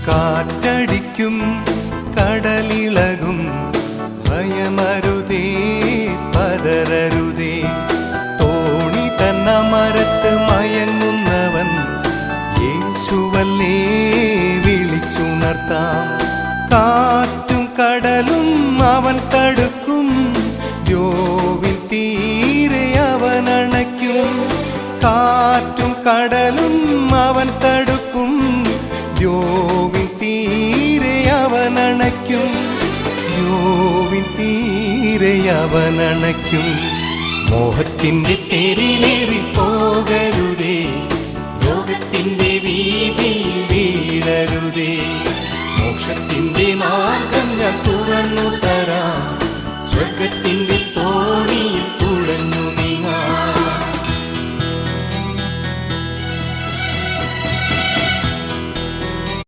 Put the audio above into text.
കാറ്റടിക്കും കടലിളകും ഭയമരുതേ പതരരുതേ. തോണി തന്ന മരത്ത് മയങ്ങുന്നവൻ യേശുവല്ലേ വിളിച്ചുണർത്താം. കാറ്റും കടലും അവൻ തടുക്കും, ദ്യോവിൻ തീരെ അവൻ അണയ്ക്കും. കാറ്റും കടലും അവൻ തടുക്കും, ദ്യോവിൻ തീരെ അവൻ അണയ്ക്കും. ദ്യോവിൻ തീരെ അവൻ അണയ്ക്കും. മോഹത്തിന്റെ തെരിലേറി പോകരുതേ, ലോകത്തിന്റെ വീതിയിൽ വീഴരുതേ. മോക്ഷത്തിന്റെ മാർഗം ഞാൻ തുറന്നു